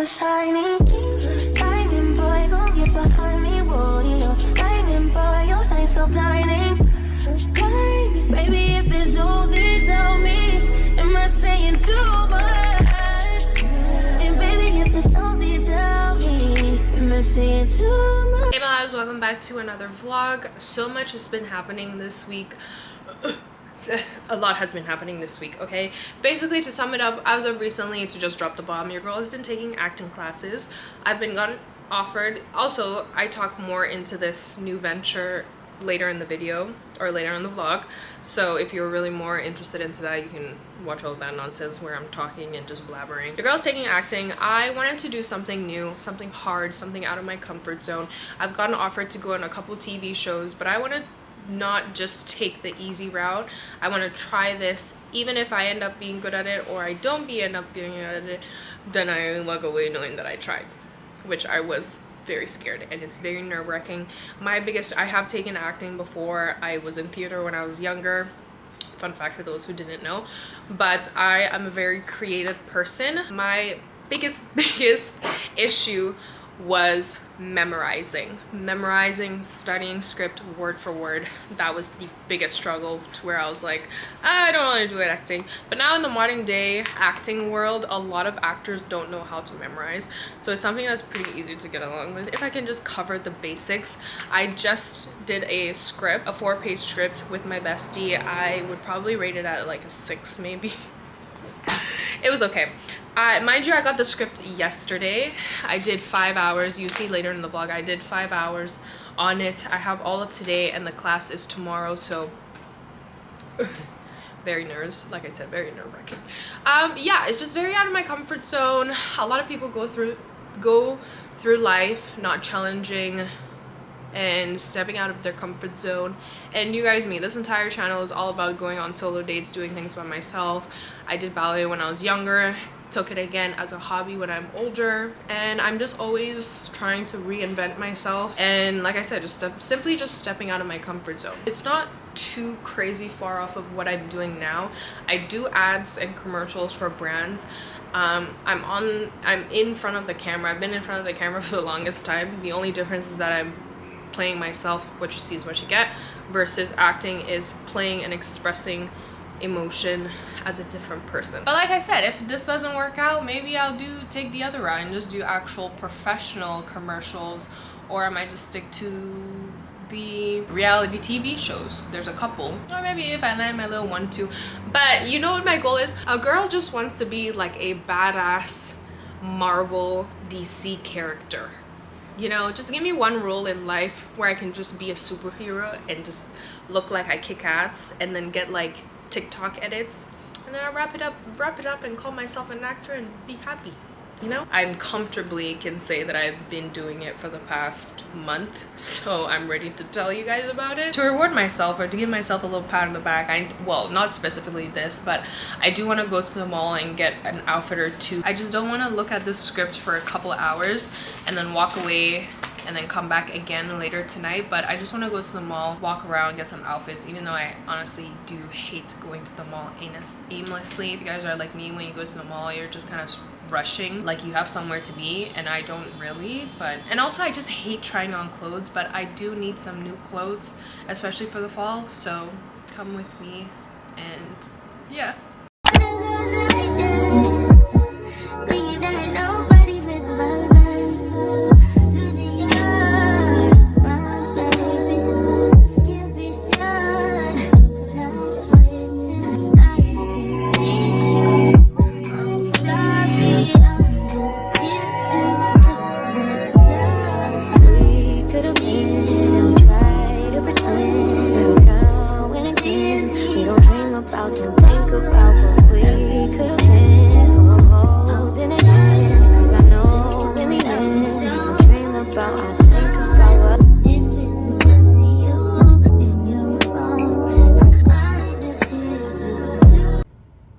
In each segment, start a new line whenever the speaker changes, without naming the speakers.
shiny. Diamond boy, gon' get behind me. Whoa, diamond boy, your light so blinding. Hey, baby, if it's all they tell me, am I saying too much? And baby, if it's all they tell me, am I saying too much?
Hey my loves, welcome back to another vlog. So much has been happening this week. A lot has been happening this week, okay? Basically, to sum it up, as of recently, to just drop the bomb, your girl has been taking acting classes. I've been gotten offered. Also, I talk more into this new venture later in the video or later in the vlog, so if you're really more interested into that, you can watch all of that nonsense where I'm talking and just blabbering. Your girl's taking acting. I wanted to do something new, something hard, something out of my comfort zone. I've gotten offered to go on a couple TV shows, but I want to not just take the easy route. I want to try this. Even if I end up being good at it or I don't end up being good at it, then I walk away knowing that I tried, which I was very scared, and it's very nerve-wracking. I have taken acting before. I was in theater when I was younger. Fun fact for those who didn't know. But I am a very creative person. My biggest issue was memorizing, studying script word for word. That was the biggest struggle, to where I was like, I don't want to do it acting. But now in the modern day acting world, a lot of actors don't know how to memorize, so it's something that's pretty easy to get along with if I can just cover the basics. I just did a script, a 4-page script with my bestie. I would probably rate it at like a 6 maybe. It was okay. Mind you, I got the script yesterday. I did 5 hours. You see later in the vlog, I did 5 hours on it. I have all of today and the class is tomorrow, so very nervous. Like I said, very nerve-wracking. Yeah, it's just very out of my comfort zone. A lot of people go through life not challenging and stepping out of their comfort zone, and you guys, me, this entire channel is all about going on solo dates, doing things by myself. I did ballet when I was younger, took it again as a hobby when I'm older, and I'm just always trying to reinvent myself. And like I said, simply stepping out of my comfort zone. It's not too crazy far off of what I'm doing now. I do ads and commercials for brands. I'm in front of the camera. I've been in front of the camera for the longest time. The only difference is that I'm playing myself. What you see is what you get, versus acting is playing and expressing emotion as a different person. But like I said, if this doesn't work out, maybe I'll take the other route and just do actual professional commercials, or I might just stick to the reality TV shows. There's a couple, or maybe if I land my little 1-2. But you know what my goal is? A girl just wants to be like a badass Marvel DC character. You know, just give me one role in life where I can just be a superhero and just look like I kick ass, and then get like TikTok edits, and then I wrap it up and call myself an actor and be happy. You know, I comfortably can say that I've been doing it for the past month, so I'm ready to tell you guys about it. To reward myself, or to give myself a little pat on the back, well, not specifically this, but I do want to go to the mall and get an outfit or two. I just don't want to look at this script for a couple of hours and then walk away and then come back again later tonight. But I just want to go to the mall, walk around, get some outfits, even though I honestly do hate going to the mall aimlessly. If you guys are like me, when you go to the mall, you're just kind of rushing, like you have somewhere to be, and I don't really. And also I just hate trying on clothes, but I do need some new clothes, especially for the fall, so come with me. And yeah,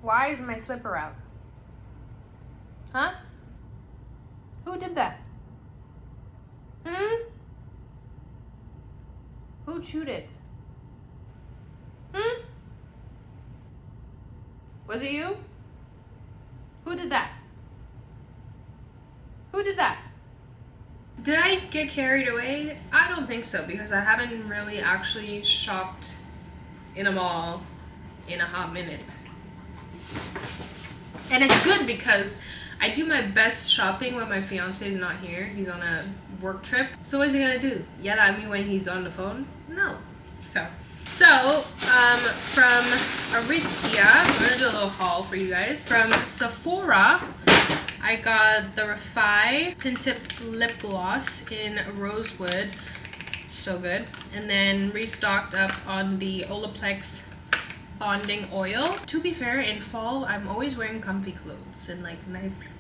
why is my slipper out? Huh? Who did that? Who chewed it? Was it you? Who did that? Who did that? Did I get carried away? I don't think so, because I haven't really actually shopped in a mall in a hot minute. And it's good because I do my best shopping when my fiance is not here. He's on a work trip. So what is he gonna do? Yell at me when he's on the phone? No. So from Aritzia, I'm gonna do a little haul for you guys. From Sephora, I got the Refi Tinted Lip Gloss in Rosewood. So good. And then restocked up on the Olaplex Bonding Oil. To be fair, in fall, I'm always wearing comfy clothes and like nice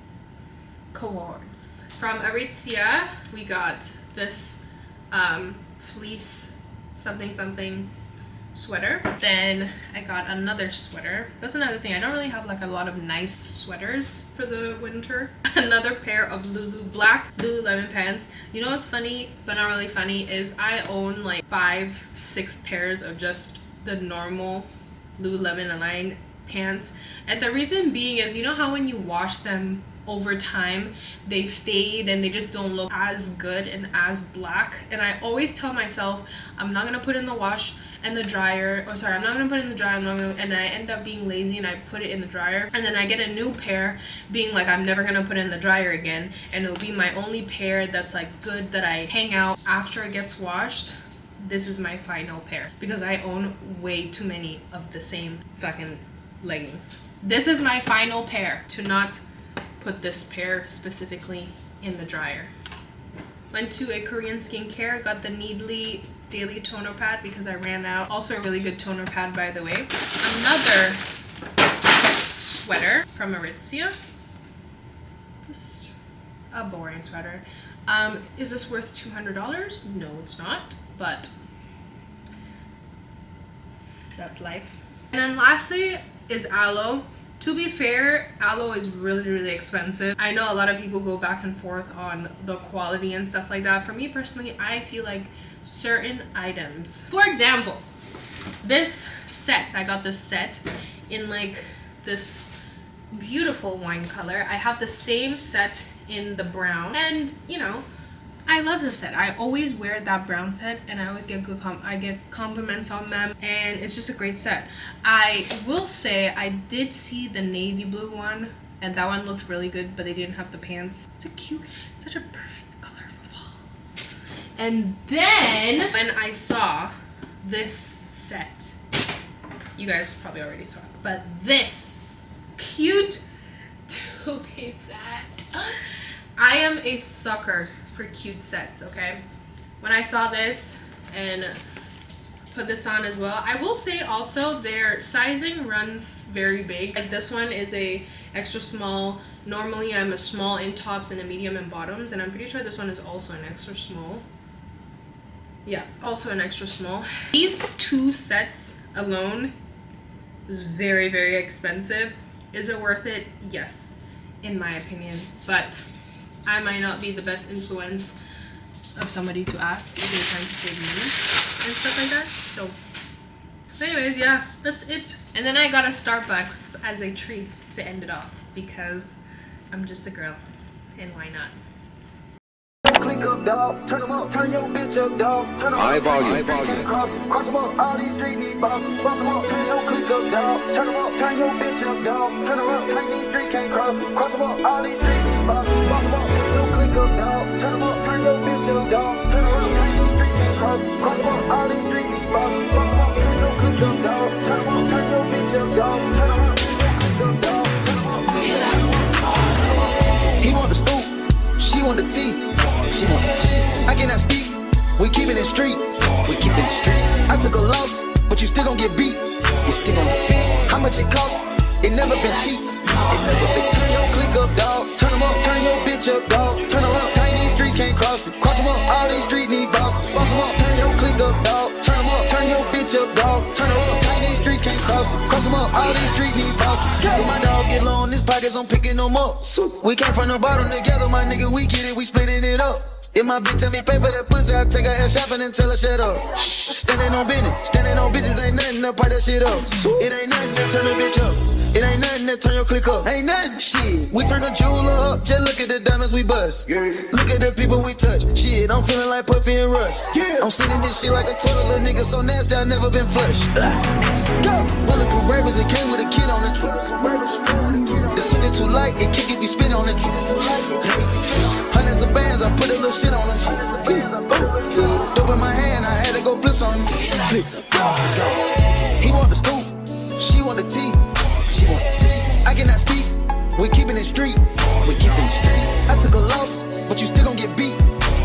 cords. From Aritzia, we got this fleece something sweater. Then I got another sweater. That's another thing. I don't really have like a lot of nice sweaters for the winter. Another pair of black Lululemon pants. You know what's funny, but not really funny, is I own like 5-6 pairs of just the normal Lululemon Align pants. And the reason being is, you know how when you wash them over time they fade and they just don't look as good and as black? And I always tell myself I'm not gonna put in the wash and the dryer, or sorry, I'm not gonna put it in the dryer, and I end up being lazy and I put it in the dryer, and then I get a new pair being like I'm never gonna put it in the dryer again, and it'll be my only pair that's like good that I hang out after it gets washed. This is my final pair because I own way too many of the same fucking leggings. This is my final pair, to not put this pair specifically in the dryer. Went to a Korean skincare, got the Needly Daily Toner Pad because I ran out. Also a really good toner pad, by the way. Another sweater from Aritzia. Just a boring sweater. Is this worth $200? No, it's not, but that's life. And then lastly is aloe. To be fair, aloe is really expensive. I know a lot of people go back and forth on the quality and stuff like that. For me personally, I feel like certain items, for example, this set, I got this set in like this beautiful wine color. I have the same set in the brown, and you know, I love this set. I always wear that brown set and I always get good compliments on them, and it's just a great set. I will say I did see the navy blue one, and that one looked really good, but they didn't have the pants. It's a cute, such a perfect color for fall. And then when I saw this set, you guys probably already saw it, but this cute two-piece set. I am a sucker for cute sets, okay? When I saw this and put this on as well, I will say also their sizing runs very big. Like this one is a extra small. Normally I'm a small in tops and a medium in bottoms, and I'm pretty sure this one is also an extra small. Yeah, also an extra small. These two sets alone is very expensive. Is it worth it? Yes, in my opinion, but I might not be the best influence of somebody to ask if they're trying to save money and stuff like that. So anyways, yeah, that's it. And then I got a Starbucks as a treat to end it off because I'm just a girl, and why not?
Click up, dog. Turn them up. Turn your bitch up, dog. Turn them up. High volume. Cross them up. All these street need bosses. Cross them up. Turn your click up, dog. Turn them up. Turn your bitch up, dog. Turn them up. Turn these streets can't cross. Cross them up. All these street need bosses. Cross them up. Turn your click up, dog. Turn them up. Turn your bitch up, dog. Turn them up. Turn these streets can't cross. Cross them up. All these street need bosses. Cross them up. Turn your click up, dog. Turn them up. Turn your bitch up, dog. Turn them up. Turn your click up, dog. Turn them up. He want the stoop. She want the tea. She want the tea. I cannot speak. We keep it in street. We keep it in street. I took a loss, but you still gon' get beat. You still gon' get beat. How much it costs? It never been cheap. It never been. Turn your click up, dog. Turn them up. Turn your bitch up, dog. Turn them up. Turn these streets can't cross it. Cross them up. All these streets need bosses. Cross them up. Turn your click up, dog. Turn them up. Turn your bitch up, dog. Turn them up. Turn these streets can't cross it. Cross them up. All these streets need bosses. When my dog get low in his pockets, I'm picking them up. We came from the bottom together, my nigga. We get it. We splitting it up. If my bitch tell me pay for that pussy, I take her ass shopping and tell her shut up. Standing on business, standing on bitches ain't nothing to pipe that shit up. It ain't nothing to turn a bitch up. It ain't nothing that turn your click up. Ain't nothing. Shit, we turn the jeweler up. Just look at the diamonds we bust. Yeah. Look at the people we touch. Shit, I'm feeling like Puffy and Russ. Yeah. I'm sending this shit like a toilet, little nigga so nasty I never been flushed. Go. Bulletproof ravers, it came with a kid on it. It's something too light, it kick it, you spin on it. Hundreds of bands, I put a little shit on it. Dope in my hand, I had to go flips on it. Flip. He want the scoop, she want the tea. She want the tea. I cannot speak, we keepin' it street. We keepin' it street. I took a loss, but you still gon' get beat.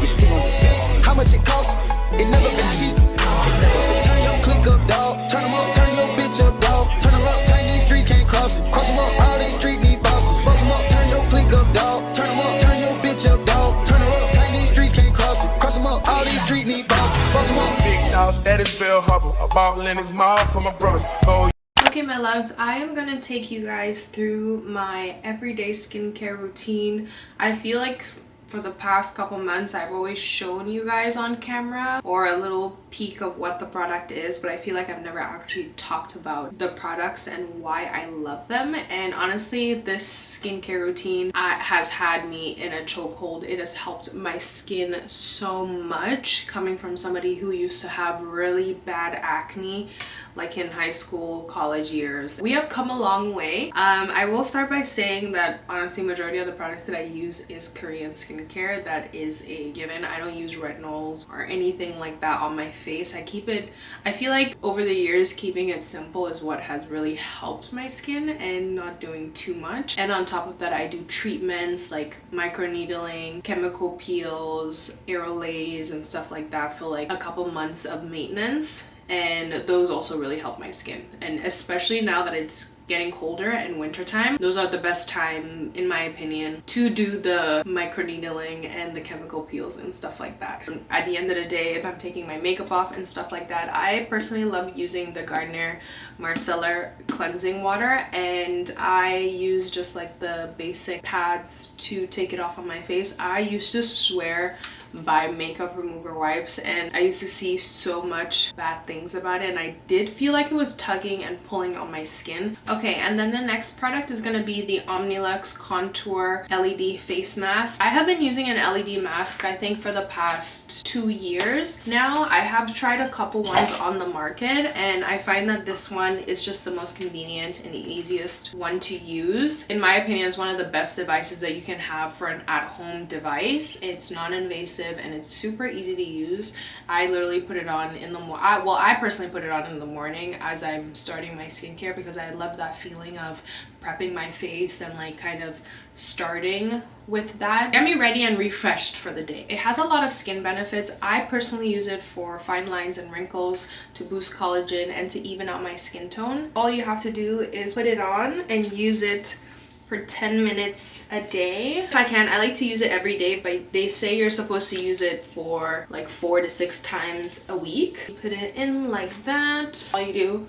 You still gon' get beat. How much it costs? It never been cheap. It never been. Turn your click up, dog. Turn 'em up, turn your bitch up, dog. Turn 'em up, turn these streets can't cross it. Cross 'em up, all these streets need bosses. Boss 'em up, turn your click up, dog. Turn 'em up, turn your bitch up, dog. Turn 'em up, turn these streets can't cross it. Cross 'em up, all these streets need bosses. Boss 'em up.
Big dog, that is Bill Hubble. I bought Lennox Mall for my brothers. So
Okay, my loves, I am gonna take you guys through my everyday skincare routine. I feel like for the past couple months I've always shown you guys on camera or a little peek of what the product is, but I feel like I've never actually talked about the products and why I love them. And honestly, this skincare routine has had me in a chokehold. It has helped my skin so much, coming from somebody who used to have really bad acne like in high school, college years. We have come a long way. I will start by saying that honestly majority of the products that I use is Korean skincare. That is a given. I don't use retinols or anything like that on my face. I feel like over the years keeping it simple is what has really helped my skin and not doing too much. And on top of that, I do treatments like microneedling, chemical peels, aerolays and stuff like that for like a couple months of maintenance. And those also really help my skin, and especially now that it's getting colder and wintertime, those are the best time in my opinion to do the microneedling and the chemical peels and stuff like that. At the end of the day, if I'm taking my makeup off and stuff like that, I personally love using the Garnier Micellar cleansing water, and I use just like the basic pads to take it off on my face. I used to swear by makeup remover wipes, and I used to see so much bad things about it, and I did feel like it was tugging and pulling on my skin. Okay, and then the next product is going to be the Omnilux Contour LED Face Mask. I have been using an LED mask I think for the past 2 years now. I have tried a couple ones on the market, and I find that this one is just the most convenient and easiest one to use. In my opinion, it's one of the best devices that you can have for an at-home device. It's non-invasive and it's super easy to use. I literally put it on in the morning. I personally put it on in the morning as I'm starting my skincare, because I love that feeling of prepping my face and like kind of starting with that. Get me ready and refreshed for the day. It has a lot of skin benefits. I personally use it for fine lines and wrinkles, to boost collagen and to even out my skin tone. All you have to do is put it on and use it for 10 minutes a day. If I can, I like to use it every day, but they say you're supposed to use it for like 4 to 6 times a week. Put it in like that. All you do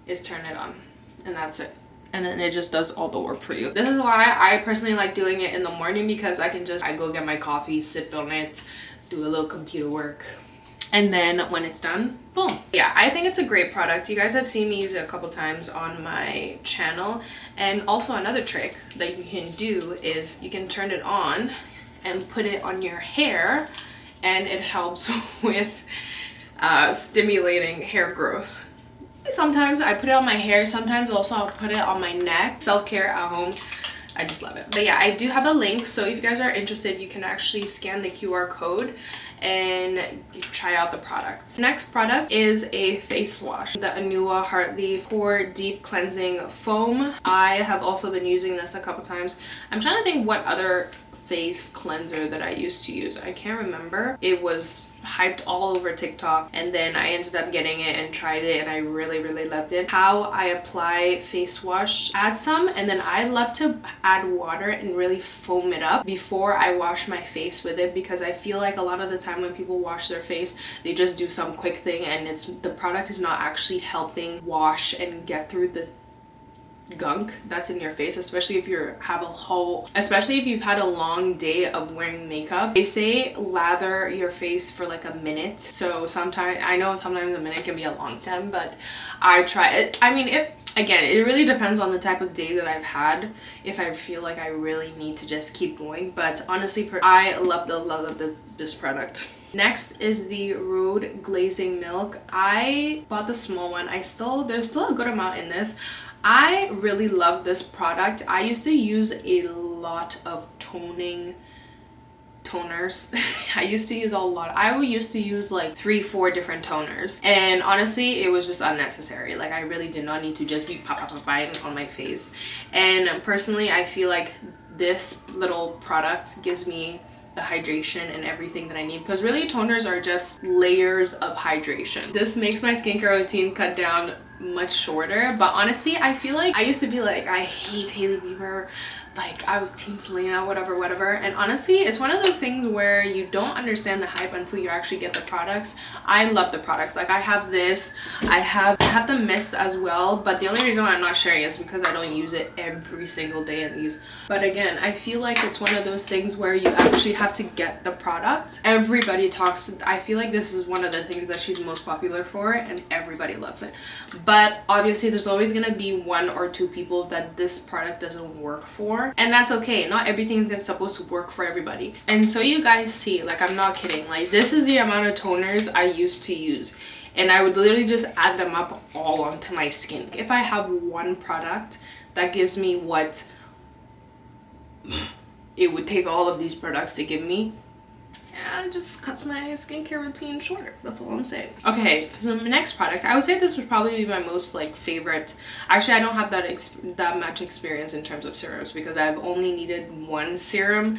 is turn it on and that's it. And then it just does all the work for you. This is why I personally like doing it in the morning, because I go get my coffee, sip on it, do a little computer work, and then when it's done, boom. Yeah, I think it's a great product. You guys have seen me use it a couple times on my channel. And also another trick that you can do is you can turn it on and put it on your hair, and it helps with stimulating hair growth. Sometimes I put it on my hair, sometimes also I'll put it on my neck. Self-care at home. I just love it. But yeah, I do have a link, so if you guys are interested, you can actually scan the QR code and try out the product. Next product is a face wash, the Anua Heartleaf Pore Deep Cleansing Foam. I have also been using this a couple times. I'm trying to think what other face cleanser that I used to use. I can't remember. It was hyped all over TikTok, and then I ended up getting it and tried it, and I really loved it. How I apply face wash: add some, and then I love to add water and really foam it up before I wash my face with it, because I feel like a lot of the time when people wash their face, they just do some quick thing and the product is not actually helping wash and get through the gunk that's in your face, especially if you've had a long day of wearing makeup. They say lather your face for like a minute. So sometimes a minute can be a long time, but I try it. I mean, again, it really depends on the type of day that I've had, if I feel like I really need to just keep going. But honestly, I love this product. Next is the Road Glazing Milk. I bought the small one. There's still a good amount in this. I really love this product. I used to use a lot of toners. I used to use a lot. I used to use like 3-4 different toners, and honestly it was just unnecessary. Like I really did not need to just be popping on my face. And personally, I feel like this little product gives me the hydration and everything that I need, because really toners are just layers of hydration. This makes my skincare routine cut down much shorter. But honestly, I feel like I used to be like, I hate Hailey Bieber, like I was team Selena, whatever, and honestly it's one of those things where you don't understand the hype until you actually get the products. I love the products. Like I have this, I have the mist as well, but the only reason why I'm not sharing is because I don't use it every single day in these. But again, I feel like it's one of those things where you actually have to get the product. Everybody talks, I feel like this is one of the things that she's most popular for, and everybody loves it. But obviously there's always gonna be 1 or 2 people that this product doesn't work for, and that's okay. Not everything is supposed to work for everybody. And so you guys see, like I'm not kidding, like this is the amount of toners I used to use, and I would literally just add them up all onto my skin. If I have one product that gives me what it would take all of these products to give me, yeah, it just cuts my skincare routine short. That's all I'm saying. Okay, so the next product, I would say this would probably be my most like favorite. Actually, I don't have that much experience in terms of serums, because I've only needed 1 serum.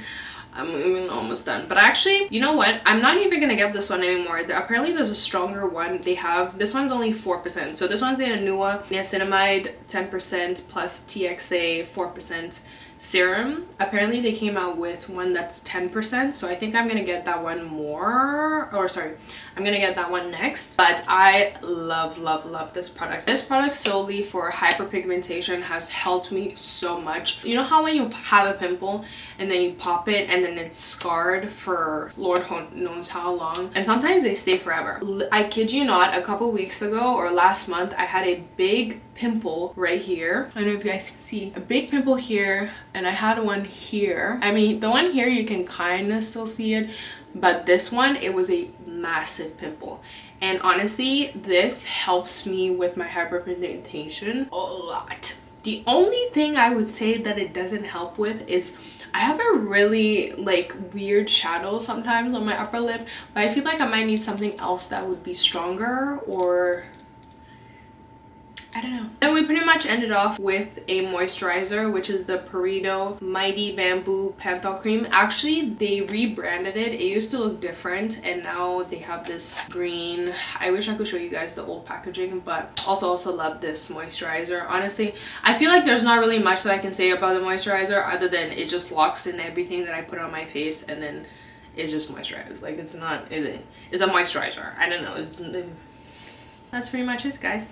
I'm even almost done. But actually, you know what? I'm not even gonna get this one anymore. Apparently there's a stronger one. This one's only 4%. So this one's the Anua niacinamide 10% plus TXA 4% serum. Apparently they came out with one that's 10%, so I think I'm gonna get that one I'm gonna get that one next. But I love this product. This product solely for hyperpigmentation has helped me so much. You know how when you have a pimple and then you pop it and then it's scarred for Lord knows how long, and sometimes they stay forever. I kid you not, a couple weeks ago or last month I had a big pimple right here. I don't know if you guys can see a big pimple here, and I had one here. I mean, the one here you can kind of still see it, but this one, it was a massive pimple. And honestly, this helps me with my hyperpigmentation a lot. The only thing I would say that it doesn't help with is I have a really like weird shadow sometimes on my upper lip, but I feel like I might need something else that would be stronger, or I don't know. And we pretty much ended off with a moisturizer, which is the Perito Mighty Bamboo Penthol Cream. Actually, they rebranded it. It used to look different, and now they have this green. I wish I could show you guys the old packaging, but also love this moisturizer. Honestly, I feel like there's not really much that I can say about the moisturizer other than it just locks in everything that I put on my face, and then it's just moisturized. Like it's a moisturizer. I don't know. That's pretty much it, guys.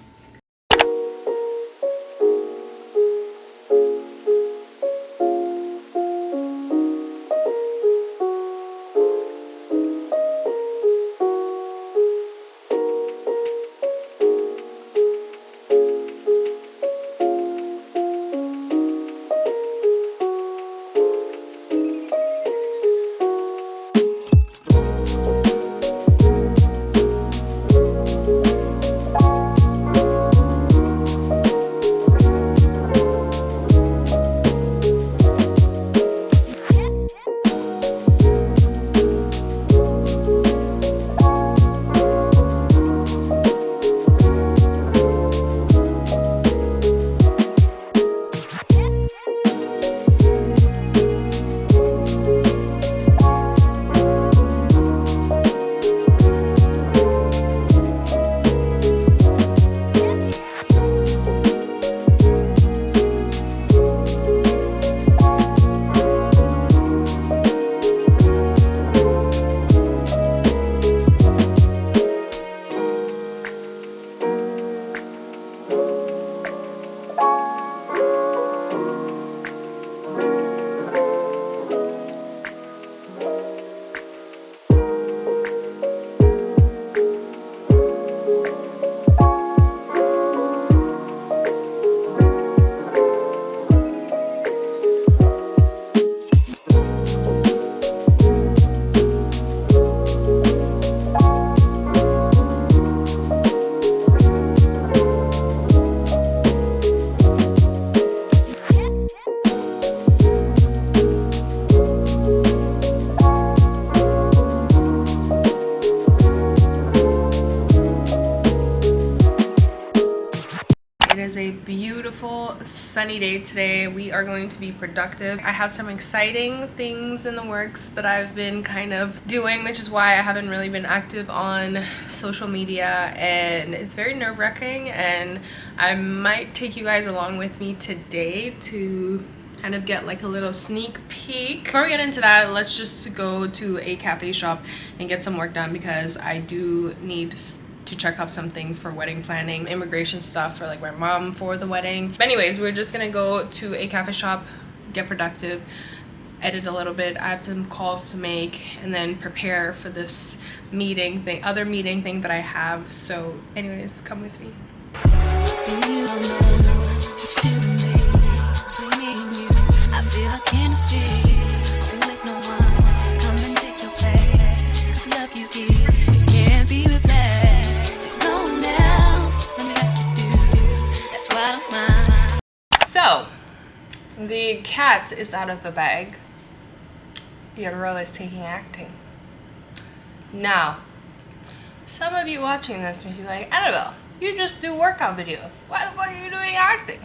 beautiful sunny day today. We are going to be productive. I have some exciting things in the works that I've been kind of doing, which is why I haven't really been active on social media, and it's very nerve-wracking, and I might take you guys along with me today to kind of get like a little sneak peek. Before we get into that, let's just go to a cafe shop and get some work done, because I do need to check off some things for wedding planning, immigration stuff for like my mom for the wedding. But anyways, we're just gonna go to a cafe shop, get productive, edit a little bit. I have some calls to make, and then prepare for this meeting thing, other meeting thing that I have. So anyways, come with me. So, the cat is out of the bag. Your girl is taking acting. Now, some of you watching this may be like, Annabelle, you just do workout videos. Why the fuck are you doing acting?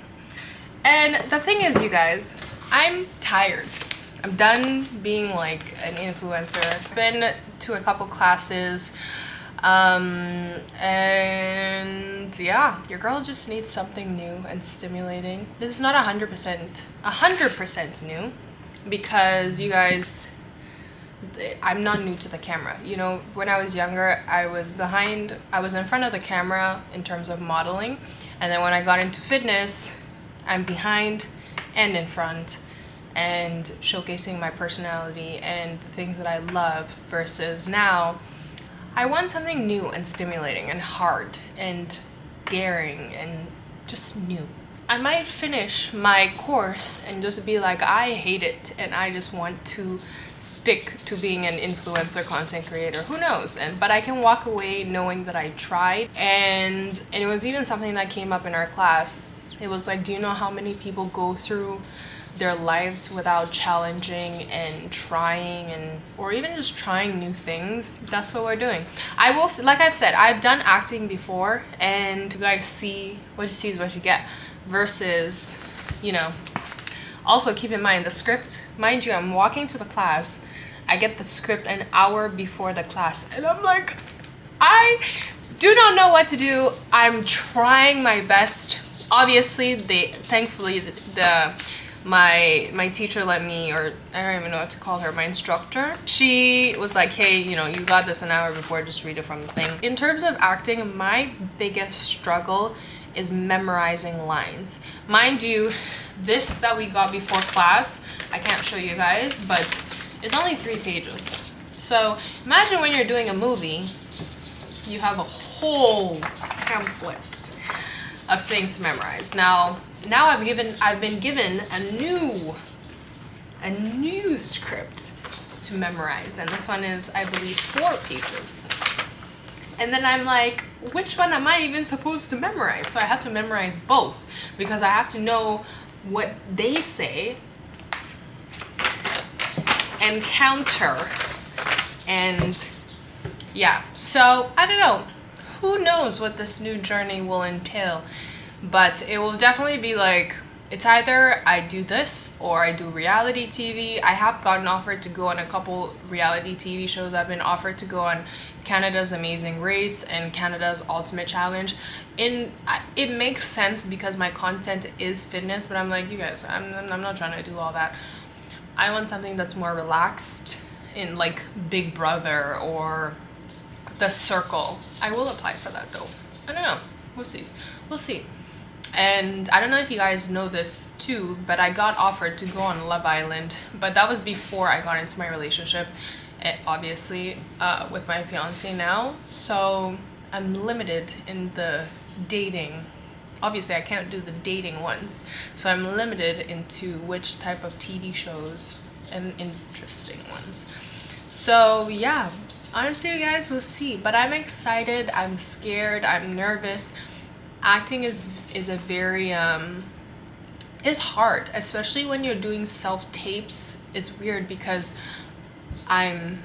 And the thing is, you guys, I'm tired. I'm done being like an influencer. I've been to a couple classes, and yeah, your girl just needs something new and stimulating. This is not 100% new, because you guys, I'm not new to the camera. You know, when I was younger, I was in front of the camera in terms of modeling, and then when I got into fitness, I'm behind and in front, and showcasing my personality and the things that I love, versus now I want something new and stimulating and hard and daring and just new. I might finish my course and just be like, I hate it and I just want to stick to being an influencer content creator. Who knows? But I can walk away knowing that I tried. And it was even something that came up in our class. It was like, do you know how many people go through their lives without challenging and trying, or even just trying new things? That's what we're doing. I will, like I've said, I've done acting before, and you guys see what you see is what you get, versus, you know, also keep in mind the script. Mind you, I'm walking to the class, I get the script an hour before the class, and I'm like, I do not know what to do. I'm trying my best. Obviously, thankfully my teacher let me, or I don't even know what to call her, my instructor, she was like, hey, you know, you got this an hour before, just read it from the thing. In terms of acting, my biggest struggle is memorizing lines. Mind you, this that we got before class, I can't show you guys, but it's only 3 pages. So imagine when you're doing a movie, you have a whole pamphlet of things to memorize. Now I've been given a new script to memorize, and this one is, I believe, 4 pages. And then I'm like, which one am I even supposed to memorize? So I have to memorize both, because I have to know what they say and counter. And yeah, so I don't know. Who knows what this new journey will entail? But it will definitely be like, it's either I do this or I do reality TV. I have gotten offered to go on a couple reality TV shows. I've been offered to go on Canada's Amazing Race and Canada's Ultimate Challenge. It makes sense because my content is fitness, but I'm like, you guys, I'm not trying to do all that. I want something that's more relaxed, in like Big Brother or The Circle. I will apply for that though. I don't know. We'll see. And I don't know if you guys know this too, but I got offered to go on Love Island, but that was before I got into my relationship, obviously, with my fiance now. So I'm limited in the dating. Obviously, I can't do the dating ones. So I'm limited into which type of TV shows and interesting ones. So yeah, honestly, you guys will see. But I'm excited, I'm scared, I'm nervous. Acting is a very is hard, especially when you're doing self-tapes. It's weird because I'm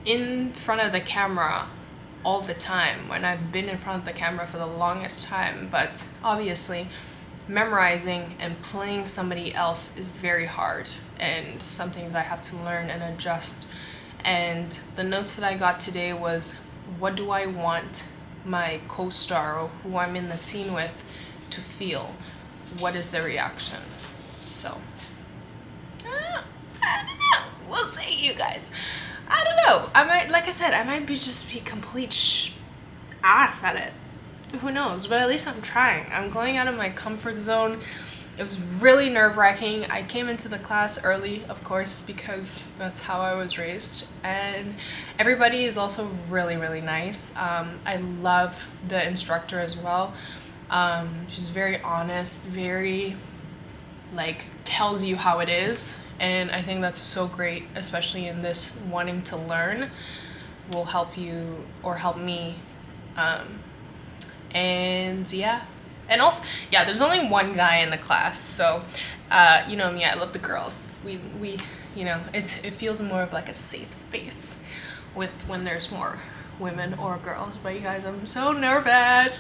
in front of the camera all the time, when I've been in front of the camera for the longest time. But obviously memorizing and playing somebody else is very hard and something that I have to learn and adjust. And the notes that I got today was, what do I want my co-star or who I'm in the scene with to feel? What is their reaction? So I don't know, we'll see, you guys. I don't know, I might, like I said, I might just be complete ass at it, who knows, but at least I'm trying. I'm going out of my comfort zone. It was really nerve-wracking. I came into the class early, of course, because that's how I was raised, and everybody is also really, really nice. I love the instructor as well. She's very honest, very like tells you how it is, and I think that's so great, especially in this wanting to learn, will help you or help me. And yeah, and also, yeah, there's only one guy in the class, so you know me, I love the girls. We you know, it feels more of like a safe space with when there's more women or girls. But you guys, I'm so nervous.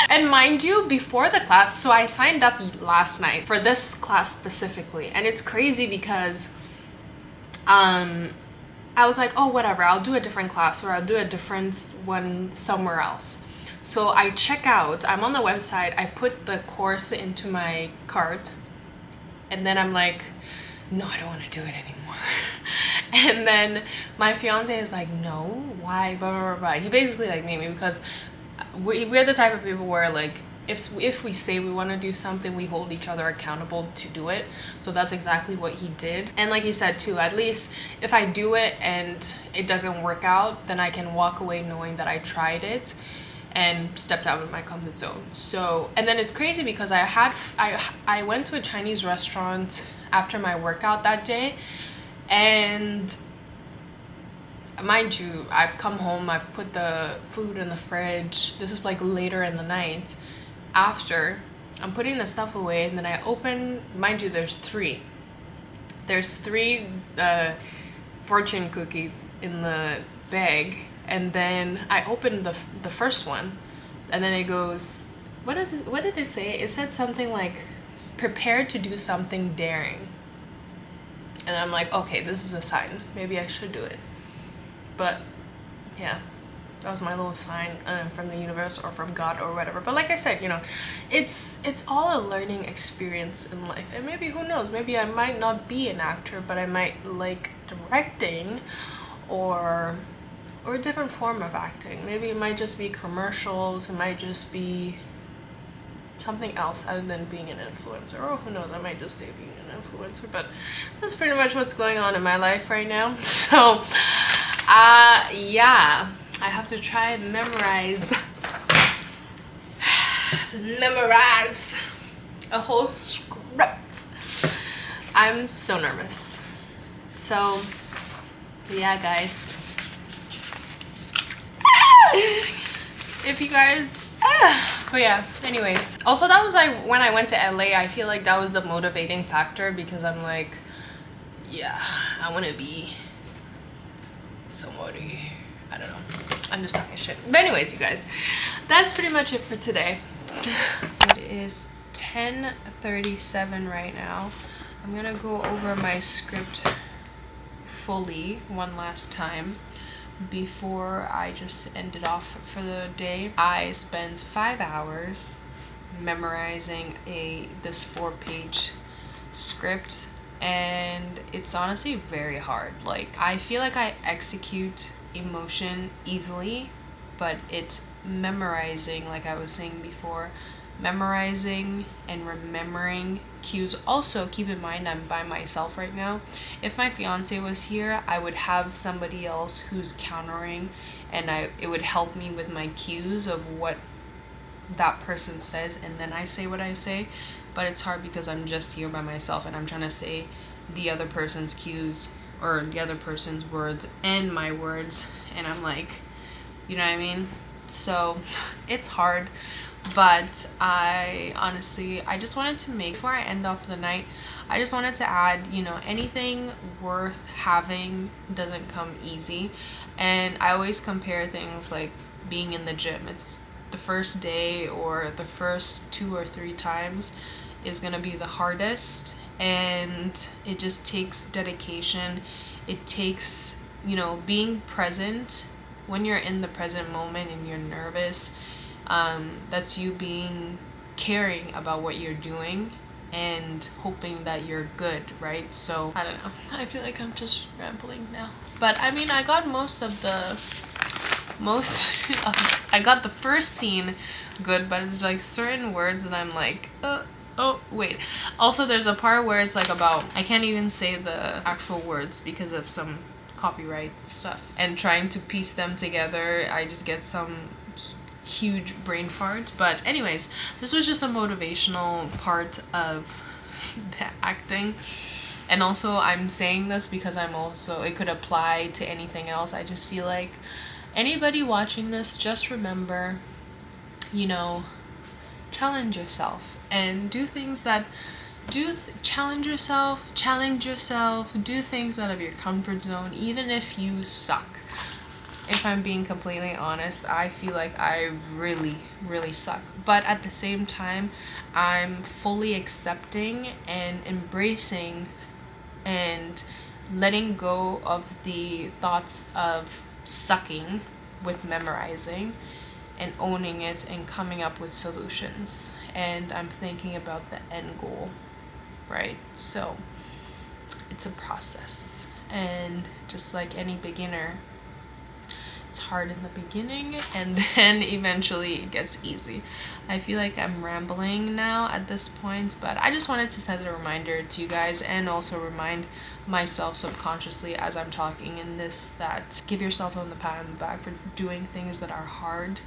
And mind you, before the class, so I signed up last night for this class specifically, and it's crazy because I was like, oh, whatever, I'll do a different class or I'll do a different one somewhere else. So I check out, I'm on the website, I put the course into my cart, and then I'm like, no, I don't want to do it anymore. And then my fiance is like, no, why, blah, blah, blah. He basically like made me, because we're the type of people where like, if we say we want to do something, we hold each other accountable to do it. So that's exactly what he did. And like he said too, at least if I do it and it doesn't work out, then I can walk away knowing that I tried it and stepped out of my comfort zone. So, and then it's crazy because I went to a Chinese restaurant after my workout that day, and mind you, I've come home, I've put the food in the fridge. This is like later in the night. After I'm putting the stuff away, and then I open, mind you, there's three fortune cookies in the bag, and then I opened the first one, and then it goes, what did it say? It said something like, prepared to do something daring. And I'm like, okay, this is a sign, maybe I should do it. But yeah, that was my little sign, I don't know, from the universe or from God or whatever. But like I said, you know, it's all a learning experience in life. And maybe, who knows, maybe I might not be an actor, but I might like directing or a different form of acting. Maybe it might just be commercials, it might just be something else other than being an influencer, or who knows, I might just say being an influencer. But that's pretty much what's going on in my life right now. So yeah, I have to try and memorize a whole script. I'm so nervous. So yeah, guys, if you guys but yeah, anyways, also that was like when I went to LA, I feel like that was the motivating factor, because I'm like, yeah, I want to be somebody, I don't know, I'm just talking shit. But anyways, you guys, that's pretty much it for today. It is 10:37 right now. I'm gonna go over my script fully one last time before I just ended off for the day. I spent 5 hours memorizing this 4-page script, and it's honestly very hard. Like, I feel like I execute emotion easily, but it's memorizing, like I was saying before, memorizing and remembering cues. Also, keep in mind I'm by myself right now. If my fiance was here, I would have somebody else who's countering, and it would help me with my cues of what that person says, and then I say what I say. But it's hard because I'm just here by myself, and I'm trying to say the other person's cues or the other person's words and my words, and I'm like, you know what I mean? So it's hard. But I just wanted to make, before I end off the night, I just wanted to add, you know, anything worth having doesn't come easy. And I always compare things like being in the gym. It's the first day or the first 2 or 3 times is gonna be the hardest, and it just takes dedication. It takes, you know, being present. When you're in the present moment and you're nervous, that's you being caring about what you're doing and hoping that you're good, right? So I don't know, I feel like I'm just rambling now, but I mean, I got I got the first scene good, but it's like certain words that I'm like, oh wait. Also, there's a part where it's like about, I can't even say the actual words because of some copyright stuff, and trying to piece them together, I just get some huge brain fart. But anyways, this was just a motivational part of the acting. And also, I'm saying this because it could apply to anything else. I just feel like anybody watching this, just remember, you know, challenge yourself and do things that challenge yourself, do things out of your comfort zone, even if you suck. If I'm being completely honest, I feel like I really, really suck. But at the same time, I'm fully accepting and embracing and letting go of the thoughts of sucking with memorizing, and owning it and coming up with solutions. And I'm thinking about the end goal, right? So it's a process, and just like any beginner, it's hard in the beginning and then eventually it gets easy. I feel like I'm rambling now at this point, but I just wanted to set a reminder to you guys, and also remind myself subconsciously as I'm talking in this, that give yourself on the pat on the back for doing things that are hard,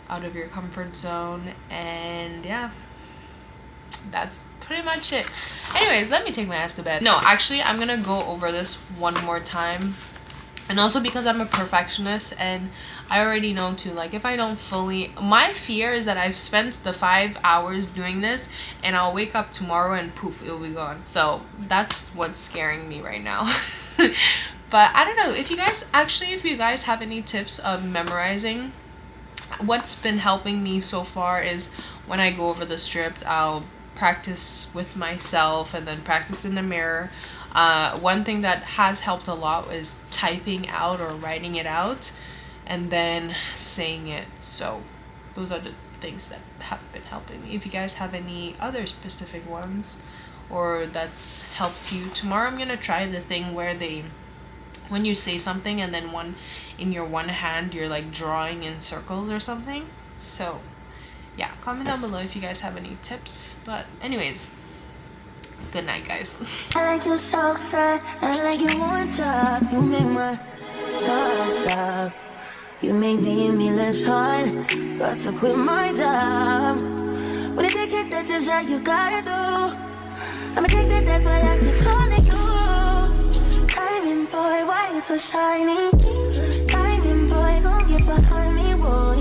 out of your comfort zone. And yeah, that's pretty much it. Anyways, let me take my ass to bed. No, actually, I'm gonna go over this one more time. And also because I'm a perfectionist, and I already know too, like, if I don't fully, my fear is that I've spent the 5 hours doing this and I'll wake up tomorrow and poof, it'll be gone. So that's what's scaring me right now. But I don't know, if you guys have any tips of memorizing, what's been helping me so far is when I go over the script, I'll practice with myself and then practice in the mirror. One thing that has helped a lot is typing out or writing it out and then saying it. So those are the things that have been helping me. If you guys have any other specific ones or that's helped you, tomorrow I'm gonna try the thing where when you say something and then in your one hand you're like drawing in circles or something. So yeah, comment down below if you guys have any tips. But anyways, good night, guys.
I like your so sad, I like you on top. You make my heart stop. You make me less hard. Got to quit my job. When I take it, that's just what you gotta do. I'm addicted, that's why I keep calling you. Diamond boy, why you so shiny? Diamond boy, gon' get behind